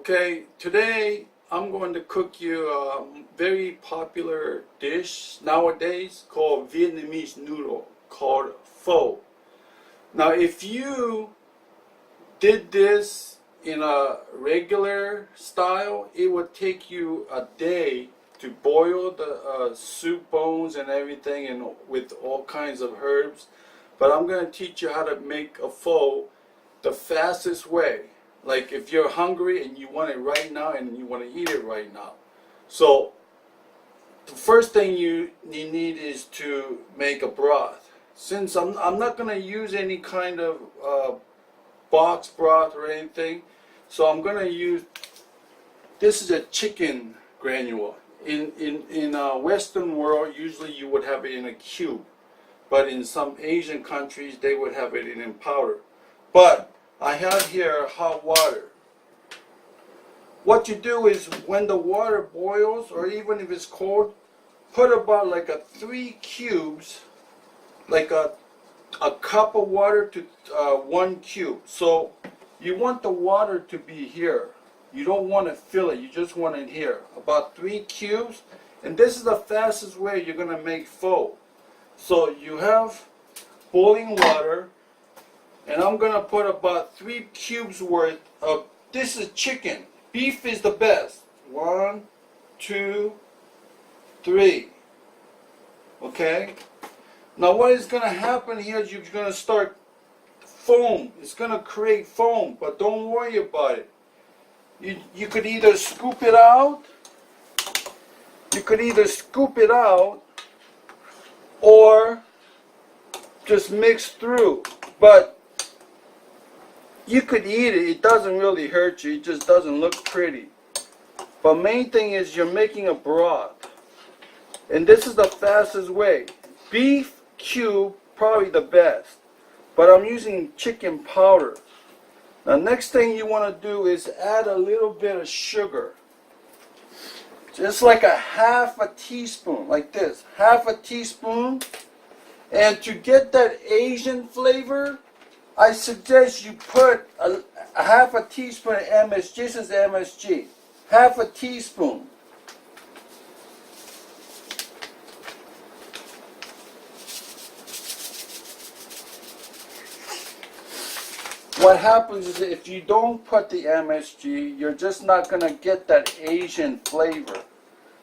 Okay, today I'm going to cook you a very popular dish nowadays called Vietnamese noodle called pho. Now, if you did this in a regular style, it would take you a day to boil the soup bones and everything and with all kinds of herbs. But I'm going to teach you how to make a pho the fastest way. Like if you're hungry and you want it right now and you want to eat it right now. So the first thing you need is to make a broth. Since I'm not going to use any kind of box broth or anything, so I'm going to use, this is a chicken granule. In Western world, usually you would have it in a cube, but in some Asian countries they would have it in powder. But I have here hot water. What you do is when the water boils, or even if it's cold, put about like 3 cubes, like a cup of water to 1 cube. So you want the water to be here. You don't want to fill it, you just want it here. About 3 cubes, and this is the fastest way you're going to make pho. So you have boiling water, and I'm going to put about 3 cubes worth of, this is chicken. Beef is the best. 1, 2, 3. Okay? Now what is going to happen here is you're going to start foam. It's going to create foam, but don't worry about it. You could either scoop it out, or just mix through. But you could eat it. It doesn't really hurt you. It just doesn't look pretty. But main thing is you're making a broth. And this is the fastest way. Beef cube, probably the best. But I'm using chicken powder. Now next thing you want to do is add a little bit of sugar. Just like a half a teaspoon, like this. Half a teaspoon. And to get that Asian flavor, I suggest you put a half a teaspoon of MSG. This is MSG. Half a teaspoon. What happens is if you don't put the MSG, you're just not going to get that Asian flavor.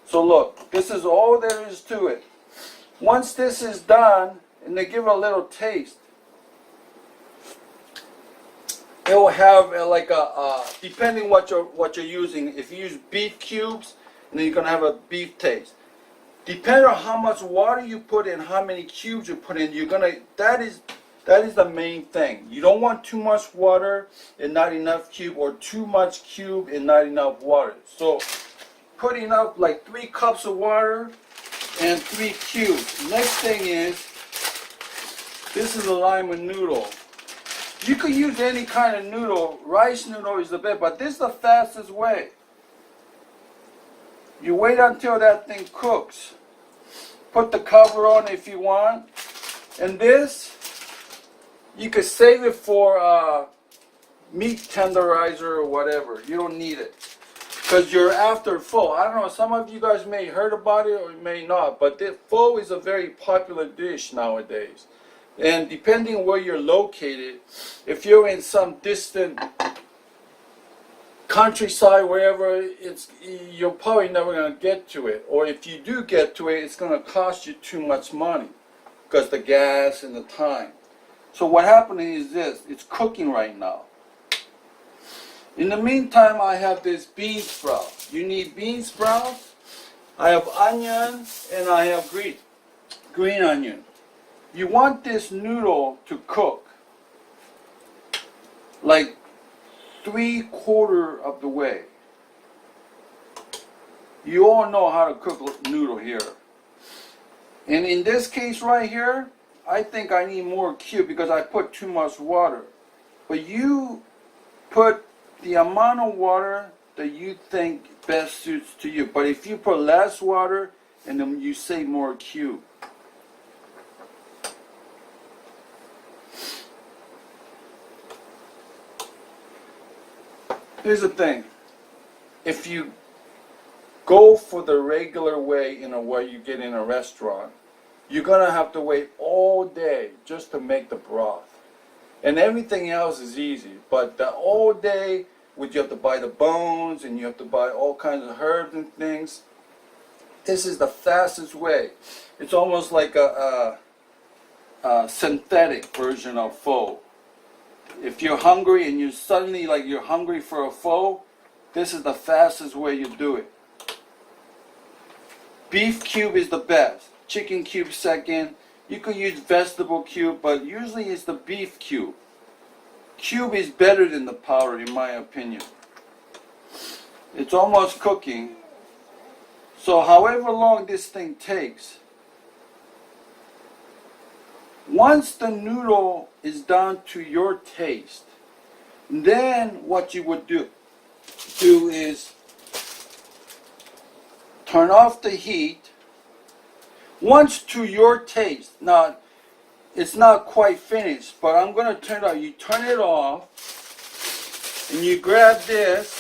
So look, this is all there is to it. Once this is done, and they give it a little taste, it will have like depending what you're using. If you use beef cubes, then you're gonna have a beef taste. Depending on how much water you put in, how many cubes you put in, that is the main thing. You don't want too much water and not enough cube, or too much cube and not enough water. So putting up like 3 cups of water and 3 cubes. Next thing is, this is a lime noodle. You could use any kind of noodle. Rice noodle is the best, but this is the fastest way. You wait until that thing cooks. Put the cover on if you want. And this, you could save it for meat tenderizer or whatever. You don't need it, because you're after pho. I don't know, some of you guys may have heard about it or may not, but pho is a very popular dish nowadays. And depending where you're located, if you're in some distant countryside, wherever, you're probably never going to get to it. Or if you do get to it, it's going to cost you too much money because the gas and the time. So what happened is this, it's cooking right now. In the meantime, I have this bean sprout. You need bean sprouts. I have onion and I have green onion. You want this noodle to cook like 3/4 of the way. You all know how to cook noodle here. And in this case right here, I think I need more cube because I put too much water. But you put the amount of water that you think best suits to you. But if you put less water, and then you save more cube. Here's the thing. if you go for the regular way in a way you get in a restaurant, you're gonna have to wait all day just to make the broth. And everything else is easy, but the all day, you have to buy the bones and you have to buy all kinds of herbs and things. This is the fastest way. It's almost like a synthetic version of pho. If you're hungry and you suddenly you're hungry for a pho, this is the fastest way you do it. Beef cube is the best. Chicken cube second. You could use vegetable cube, but usually it's the beef cube. Cube is better than the powder in my opinion. It's almost cooking. So however long this thing takes, once the noodle is down to your taste, then what you would do is turn off the heat. Once to your taste. Now, it's not quite finished, but I'm going to turn it off. You turn it off, and you grab this.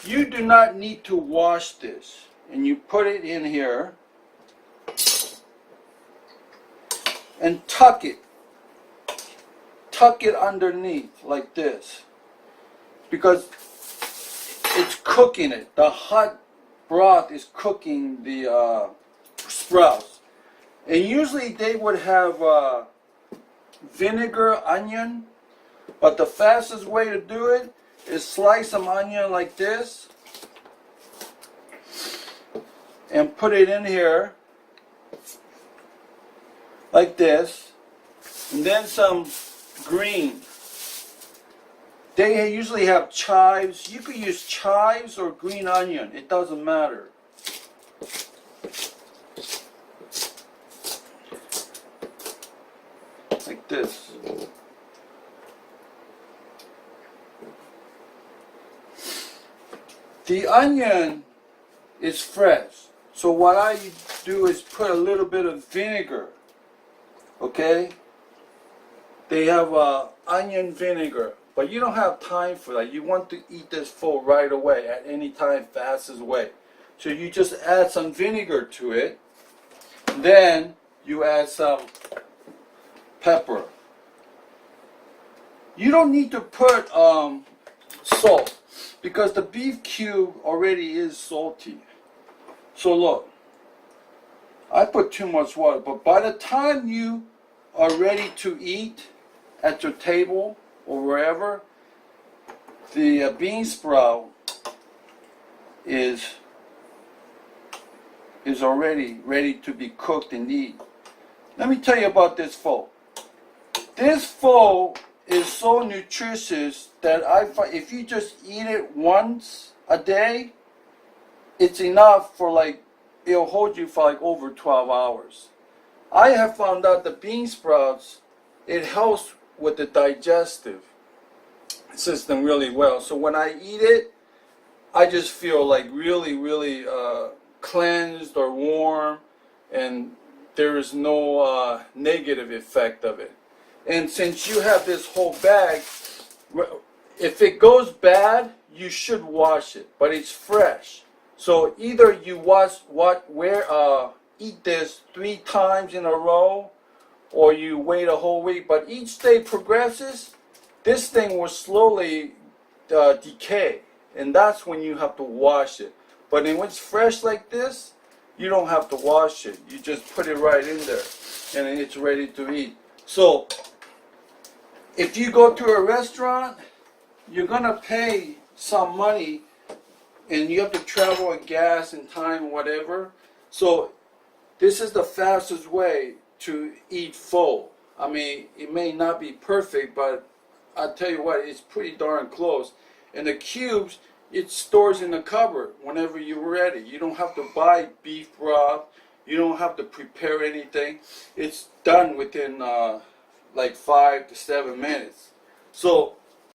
You do not need to wash this. And you put it in here, and tuck it. Tuck it underneath, like this. Because it's cooking it. The hot broth is cooking the sprouts. And usually they would have vinegar, onion, but the fastest way to do it is slice some onion like this and put it in here like this, and then some green. They usually have chives. You could use chives or green onion. It doesn't matter. Like this. The onion is fresh. So what I do is put a little bit of vinegar. Okay? They have onion vinegar. But you don't have time for that. You want to eat this pho right away, at any time, fastest way. So you just add some vinegar to it. Then you add some pepper. You don't need to put salt, because the beef cube already is salty. So look, I put too much water, but by the time you are ready to eat at your table, or wherever, the bean sprout is already ready to be cooked and eat. Let me tell you about this pho. This pho is so nutritious that I find if you just eat it once a day, it's enough for it'll hold you for over 12 hours. I have found out the bean sprouts, it helps with the digestive system really well. So when I eat it, I just feel really cleansed or warm, and there is no negative effect of it. And since you have this whole bag, if it goes bad, you should wash it, but it's fresh. So either you eat this 3 times in a row, or you wait a whole week. But each day progresses, this thing will slowly decay, and that's when you have to wash it. But when it's fresh like this, you don't have to wash it. You just put it right in there, and it's ready to eat. So if you go to a restaurant, you're gonna pay some money, and you have to travel with gas and time, whatever. So this is the fastest way to eat pho. I mean, it may not be perfect, but I'll tell you what, it's pretty darn close. And the cubes, it stores in the cupboard whenever you're ready. You don't have to buy beef broth. You don't have to prepare anything. It's done within 5 to 7 minutes. So